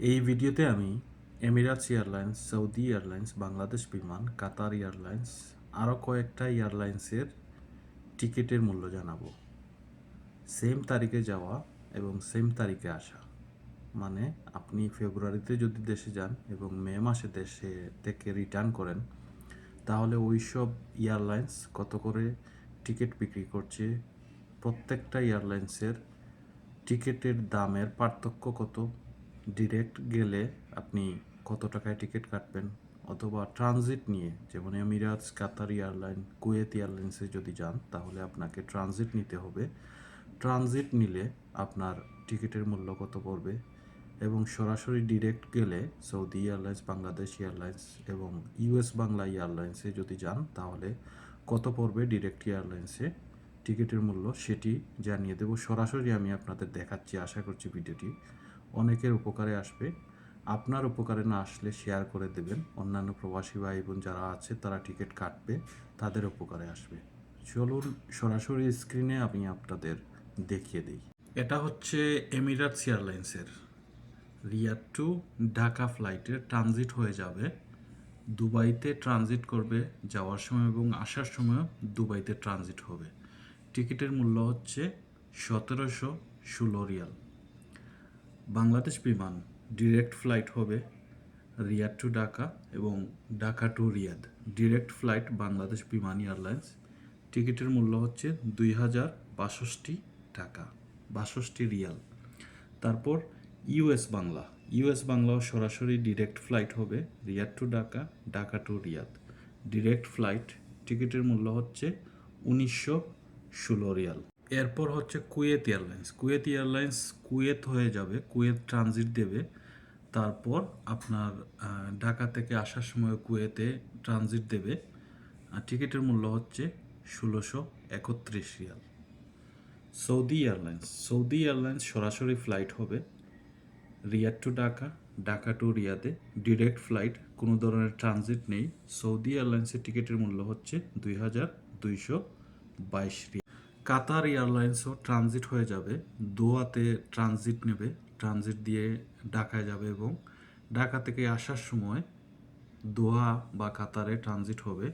এই ভিডিওতে আমি Emirates airlines, Saudi airlines, Bangladesh বিমান, কাতার এয়ারলাইন্স আরও কয়েকটা এয়ারলাইন্সের টিকিটের মূল্য জানাবো। সেম তারিখে যাওয়া এবং সেম তারিখে আসা, মানে আপনি ফেব্রুয়ারিতে যদি দেশে যান এবং মে মাসে দেশে থেকে রিটার্ন করেন, তাহলে ওই সব এয়ারলাইন্স কত করে টিকিট বিক্রি করছে, প্রত্যেকটা এয়ারলাইন্সের টিকিটের দামের পার্থক্য কত, ডিরেক্ট গেলে আপনি কত টাকায় টিকিট কাটবেন, অথবা ট্রানজিট নিয়ে যেমন এমিরাটস, কাতার এয়ারলাইন, কুয়েত এয়ারলাইন্সে যদি যান তাহলে আপনাকে ট্রানজিট নিতে হবে। ট্রানজিট নিলে আপনার টিকিটের মূল্য কত পড়বে, এবং সরাসরি ডিরেক্ট গেলে সৌদি এয়ারলাইন্স, বাংলাদেশ এয়ারলাইন্স এবং ইউএস বাংলা এয়ারলাইন্সে যদি যান তাহলে কত পড়বে ডিরেক্ট এয়ারলাইন্সে টিকিটের মূল্য, সেটি জানিয়ে দেব। সরাসরি আমি আপনাদের দেখাচ্ছি। আশা করছি ভিডিওটি অনেকের উপকারে আসবে। আপনার উপকারে না আসলে শেয়ার করে দেবেন, অন্যান্য প্রবাসী ভাই বোন যারা আছে তারা টিকিট কাটবে, তাদের উপকারে আসবে। চলুন সরাসরি স্ক্রিনে আমি আপনাদের দেখিয়ে দিই। এটা হচ্ছে এমিরাটস এয়ারলাইন্সের রিয়াদ টু ঢাকা ফ্লাইটের ট্রানজিট হয়ে যাবে। দুবাইতে ট্রানজিট করবে যাওয়ার সময় এবং আসার সময় দুবাইতে ট্রানজিট হবে। টিকিটের মূল্য হচ্ছে 1716 রিয়াল। বাংলাদেশ বিমান ডিরেক্ট ফ্লাইট হবে রিয়াদ টু ঢাকা এবং Dhaka to Riyadh. Direct flight Bangladesh বিমান এয়ারলাইন্স। টিকিটের মূল্য হচ্ছে 2062 টাকা, 62 রিয়াল। তারপর ইউএস বাংলা, ইউএস বাংলাও সরাসরি ডিরেক্ট ফ্লাইট হবে Riyadh to Dhaka, Dhaka to Riyadh. Direct flight, টিকিটের মূল্য হচ্ছে 1916 রিয়াল। এরপর হচ্ছে Kuwait airlines. Kuwait airlines Kuwait হয়ে যাবে, কুয়েত ট্রানজিট দেবে, তারপর আপনার ঢাকা থেকে আসার সময় কুয়েতে ট্রানজিট দেবে। আর টিকিটের মূল্য হচ্ছে 1631 riyal. Saudi airlines, Saudi airlines সরাসরি ফ্লাইট হবে Riyadh to Dhaka, Dhaka to রিয়াদে। ডিরেক্ট ফ্লাইট, কোনো ধরনের ট্রানজিট নেই। সৌদি এয়ারলাইন্সের টিকিটের মূল্য হচ্ছে 2222 রিয়াল। কাতার এয়ারলাইন্সও ট্রানজিট হয়ে যাবে, দোহাতে ট্রানজিট নেবে, ট্রানজিট দিয়ে ঢাকায় যাবে এবং ঢাকা থেকে আসার সময় দোহা বা কাতারে ট্রানজিট হবে।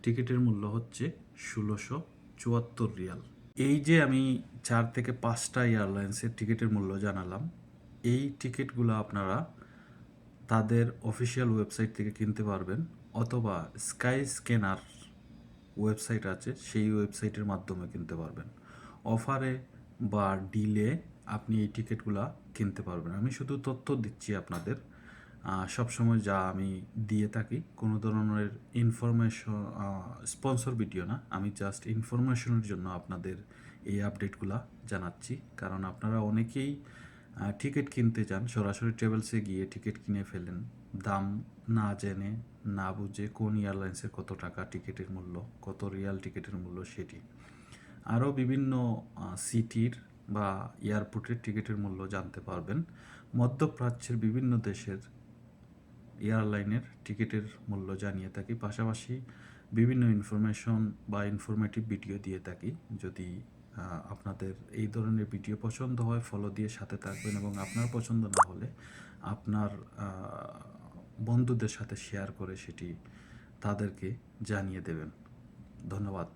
টিকিটের মূল্য হচ্ছে 1674 রিয়াল। এই যে আমি 4 থেকে 5টা এয়ারলাইন্সের টিকিটের মূল্য জানালাম, এই টিকিটগুলো আপনারা তাদের অফিসিয়াল ওয়েবসাইট থেকে কিনতে পারবেন, অথবা স্কাই স্ক্যানার ওয়েবসাইট আছে, সেই ওয়েবসাইটের মাধ্যমে কিনতে পারবেন। অফারে বা ডিলে আপনি এই টিকিটগুলো কিনতে পারবেন। আমি শুধু তথ্য দিচ্ছি আপনাদের, সবসময় যা আমি দিয়ে থাকি কোনো ধরনের ইনফরমেশন, স্পন্সর ভিডিও না, আমি জাস্ট ইনফরমেশনের জন্য আপনাদের এই আপডেটগুলো জানাচ্ছি। কারণ আপনারা অনেকেই টিকিট কিনতে যান, সরাসরি ট্রাভেলসে গিয়ে টিকিট কিনে ফেলেন, দাম না জেনে না বুঝে কোন এয়ারলাইন্সের কত টাকা টিকিটের মূল্য, কত রিয়াল টিকিটের মূল্য সেটি। আরও বিভিন্ন সিটির বা এয়ারপোর্টের টিকিটের মূল্য জানতে পারবেন। মধ্যপ্রাচ্যের বিভিন্ন দেশের এয়ারলাইনের টিকিটের মূল্য জানিয়ে থাকি, পাশাপাশি বিভিন্ন ইনফরমেশন বা ইনফরমেটিভ ভিডিও দিয়ে থাকি। যদি আপনাদের এই ধরনের ভিডিও পছন্দ হয় ফলো দিয়ে সাথে থাকবেন, এবং আপনার পছন্দ না হলে আপনার বন্ধুদের সাথে শেয়ার করে সেটি তাদেরকে জানিয়ে দেবেন। ধন্যবাদ।